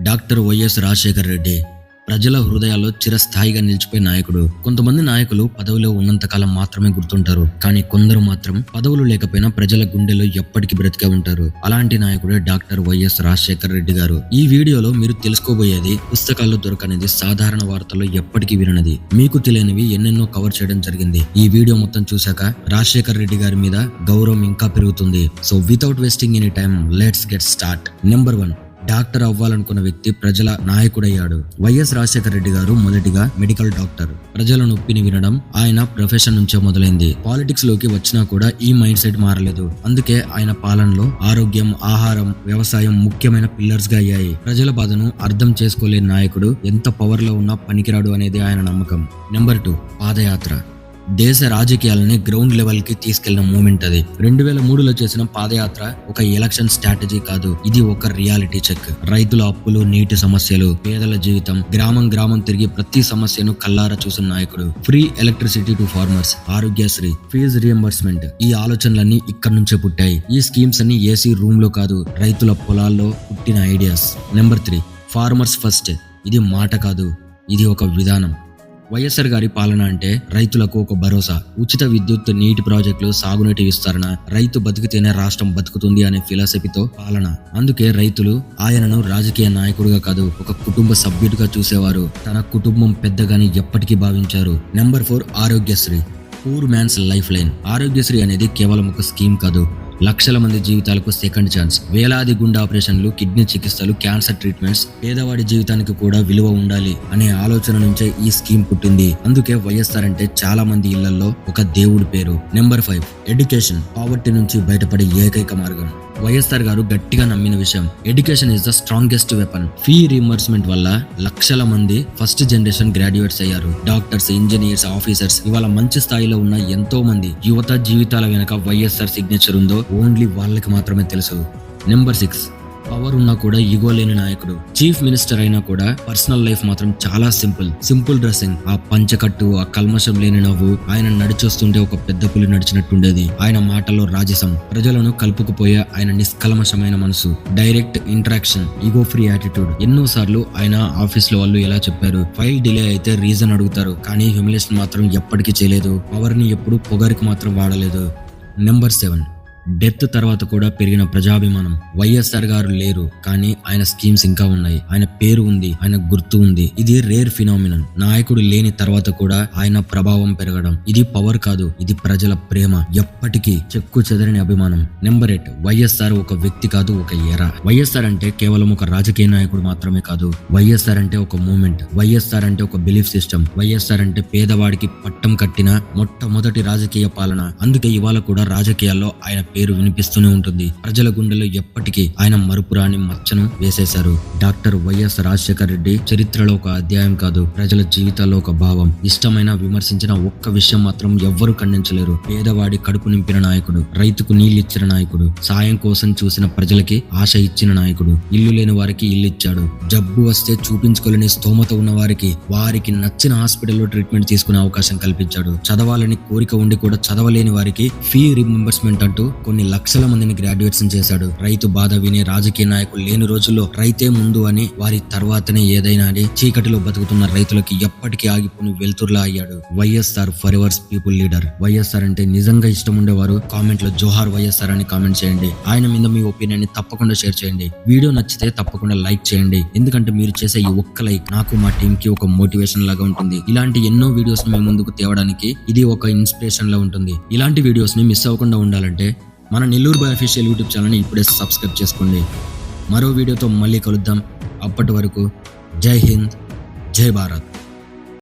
Doctor YS Rajasekhar Reddy ప్రజల హృదయాల్లో చిరస్థాయిగా నిలిచిపోయే నాయకుడు. కొంతమంది నాయకులు పదవిలో ఉన్నంతకాలం మాత్రమే గుర్తుంటారు, కానీ కొందరు మాత్రం పదవులు లేకపోయినా ప్రజల గుండెలో ఎప్పటికీ బ్రతికే ఉంటారు. అలాంటి నాయకుడే డాక్టర్ వైఎస్ రాజశేఖర్ రెడ్డి గారు. ఈ వీడియోలో మీరు తెలుసుకోబోయేది పుస్తకాల్లో దొరకనిది, సాధారణ వార్తల్లో ఎప్పటికీ విననిది, మీకు తెలియనివి ఎన్నెన్నో కవర్ చేయడం జరిగింది. ఈ వీడియో మొత్తం చూశాక రాజశేఖర్ రెడ్డి గారి మీద గౌరవం ఇంకా పెరుగుతుంది. So without wasting any time, let's get start. Number 1, doctor అవ్వాలనుకున్న వ్యక్తి ప్రజల నాయకుడయ్యాడు. వైఎస్ రాజశేఖర రెడ్డి గారు మొదటిగా మెడికల్ డాక్టర్. ప్రజల నొప్పిని వినడం ఆయన ప్రొఫెషన్ నుంచే మొదలైంది. పాలిటిక్స్ లోకి వచ్చినా కూడా ఈ మైండ్ సెట్ మారలేదు. అందుకే ఆయన పాలనలో ఆరోగ్యం, ఆహారం, వ్యవసాయం ముఖ్యమైన పిల్లర్స్ గా అయ్యాయి. ప్రజల బాధను అర్థం చేసుకోలేని నాయకుడు ఎంత పవర్ లో ఉన్నా పనికిరాడు అనేది ఆయన నమ్మకం. నెంబర్ 2, పాదయాత్ర. దేశ రాజకీయాలని గ్రౌండ్ లెవెల్ కి తీసుకెళ్లిన మూమెంట్ అది. 2003లో చేసిన పాదయాత్ర ఒక ఎలక్షన్ స్ట్రాటజీ కాదు, ఇది ఒక రియాలిటీ చెక్. రైతుల అప్పులు, నీటి సమస్యలు, పేదల జీవితం, గ్రామం గ్రామం తిరిగి ప్రతి సమస్యను కల్లారా చూసిన నాయకుడు. Free electricity to farmers, Aarogyasri, fee reimbursement, ఈ ఆలోచనలన్నీ ఇక్కడ నుంచే పుట్టాయి. ఈ స్కీమ్స్ అన్ని ఏసీ రూమ్ లో కాదు, రైతుల పొలాల్లో పుట్టిన ఐడియాస్. Number 3, farmers first. ఇది మాట కాదు, ఇది ఒక విధానం. వైఎస్ఆర్ గారి పాలన అంటే రైతులకు ఒక భరోసా. ఉచిత విద్యుత్, నీటి ప్రాజెక్టులు, సాగునీటి విస్తరణ, రైతు బతికితేనే రాష్ట్రం బతుకుతుంది అనే ఫిలాసఫీతో పాలన. అందుకే రైతులు ఆయనను రాజకీయ నాయకుడిగా కాదు, ఒక కుటుంబ సభ్యుడిగా చూసేవారు. తన కుటుంబం పెద్దగాని ఎప్పటికీ భావించారు. Number 4, Aarogyasri, poor man's lifeline. Aarogyasri అనేది కేవలం ఒక స్కీమ్ కాదు, లక్షల మంది జీవితాలకు సెకండ్ ఛాన్స్. వేలాది గుండె ఆపరేషన్లు, కిడ్నీ చికిత్సలు, క్యాన్సర్ ట్రీట్మెంట్స్, పేదవాడి జీవితానికి కూడా విలువ ఉండాలి అనే ఆలోచన నుంచే ఈ స్కీమ్ పుట్టింది. అందుకే వైఎస్ఆర్ అంటే చాలా మంది ఇళ్లలో ఒక దేవుడి పేరు. నెంబర్ 5, ఎడ్యుకేషన్, పావర్టీ నుంచి బయటపడే ఏకైక మార్గం. వైఎస్ఆర్ గారు గట్టిగా నమ్మిన విషయం, education is the strongest weapon. Fee reimbursement వల్ల లక్షల మంది ఫస్ట్ జనరేషన్ గ్రాడ్యుయేట్స్ అయ్యారు. డాక్టర్స్, ఇంజనీర్స్, ఆఫీసర్స్, ఇవాళ మంచి స్థాయిలో ఉన్న ఎంతో మంది యువత జీవితాల వెనక వైఎస్ఆర్ సిగ్నేచర్ ఉందో ఓన్లీ వాళ్ళకి మాత్రమే తెలుసు. నెంబర్ 6, పవర్ ఉన్నా కూడా ఈగో లేని నాయకుడు. చీఫ్ మినిస్టర్ అయినా కూడా పర్సనల్ లైఫ్ మాత్రం చాలా సింపుల్ డ్రెస్సింగ్, ఆ పంచకట్టు, ఆ కల్మషం లేని నవ్వు. ఆయన నడిచొస్తుంటే ఒక పెద్ద పులి నడిచినట్టుండేది. ఆయన మాటల్లో రాజసం, ప్రజలను కలుపుకుపోయే ఆయన నిష్కల్మషమైన మనసు, direct interaction, ego free attitude. ఎన్నోసార్లు ఆయన ఆఫీస్ లో వాళ్ళు ఎలా చెప్పారు, ఫైల్ డిలే అయితే రీజన్ అడుగుతారు, కానీ హ్యూమిలేషన్ మాత్రం ఎప్పటికీ చేయలేదు. పవర్ ని ఎప్పుడు పొగరికి మాత్రం వాడలేదు. నెంబర్ 7, డెత్ తర్వాత కూడా పెరిగిన ప్రజాభిమానం. వైఎస్ఆర్ గారు లేరు, కానీ ఆయన స్కీమ్స్ ఇంకా ఉన్నాయి, ఆయన పేరు ఉంది, ఆయన గుర్తు ఉంది. ఇది రేర్ ఫినామినన్. నాయకుడు లేని తర్వాత కూడా ఆయన ప్రభావం పెరగడం. ఇది పవర్ కాదు, ఇది ప్రజల ప్రేమ, ఎప్పటికీ చెక్కు చెదరని అభిమానం. నెంబర్ 8, వైఎస్ఆర్ ఒక వ్యక్తి కాదు, ఒక ఎరా. వైఎస్ఆర్ అంటే కేవలం ఒక రాజకీయ నాయకుడు మాత్రమే కాదు, వైఎస్ఆర్ అంటే ఒక మూమెంట్, వైఎస్ఆర్ అంటే ఒక బిలీఫ్ సిస్టమ్, వైఎస్ఆర్ అంటే పేదవాడికి పట్టం కట్టిన మొట్టమొదటి రాజకీయ పాలన. అందుకే ఇవాళ కూడా రాజకీయాల్లో ఆయన పేరు వినిపిస్తూనే ఉంటుంది. ప్రజల గుండెలో ఎప్పటికీ ఆయన మరుపురాని మచ్చను వేసేశారు. డాక్టర్ వైఎస్ రాజశేఖర్ రెడ్డి చరిత్రలో ఒక అధ్యాయం కాదు, ప్రజల జీవితాల్లో ఒక భావం. ఇష్టమైన, విమర్శించిన ఒక్క విషయం మాత్రం ఎవ్వరూ ఖండించలేరు. పేదవాడి కడుపు నింపిన నాయకుడు, రైతుకు నీళ్ళిచ్చిన నాయకుడు, సాయం కోసం చూసిన ప్రజలకి ఆశ ఇచ్చిన నాయకుడు, ఇల్లు లేని వారికి ఇల్లు ఇచ్చాడు. జబ్బు వస్తే చూపించుకోలేని స్తోమత ఉన్న వారికి నచ్చిన హాస్పిటల్లో ట్రీట్మెంట్ తీసుకునే అవకాశం కల్పించాడు. చదవాలని కోరిక ఉండి కూడా చదవలేని వారికి ఫీ రీయింబర్స్మెంట్ అంటూ కొన్ని లక్షల మందిని గ్రాడ్యుయేట్స్ చేశాడు. రైతు బాధ వినే రాజకీయ నాయకులు లేని రోజుల్లో రైతే ముందు అని, వారి తర్వాతనే ఏదైనా అని చీకటిలో బతుకుతున్న రైతులకి ఎప్పటికీ ఆగిపోని వెలుతురులా అయ్యాడు. YSR forever's people leader. YSR అంటే నిజంగా ఇష్టం ఉండేవారు కామెంట్ లో జోహార్ వైఎస్ఆర్ అని కామెంట్ చేయండి. ఆయన మీద మీ ఒపీనియన్ ని తప్పకుండా షేర్ చేయండి. వీడియో నచ్చితే తప్పకుండా లైక్ చేయండి, ఎందుకంటే మీరు చేసే ఈ ఒక్క లైక్ నాకు, మా టీం కి ఒక మోటివేషన్ లాగా ఉంటుంది. ఇలాంటి ఎన్నో వీడియోస్ ని మీ ముందుకు తేవడానికి ఇది ఒక ఇన్స్పిరేషన్ లా ఉంటుంది. ఇలాంటి వీడియోస్ ని మిస్ అవ్వకుండా ఉండాలంటే మన నెల్లూరు బాయ్ అఫీషియల్ యూట్యూబ్ ఛానల్ని ఇప్పుడే సబ్స్క్రైబ్ చేసుకోండి. మరో వీడియోతో మళ్ళీ కలుద్దాం. అప్పటి వరకు జై హింద్, జై భారత్.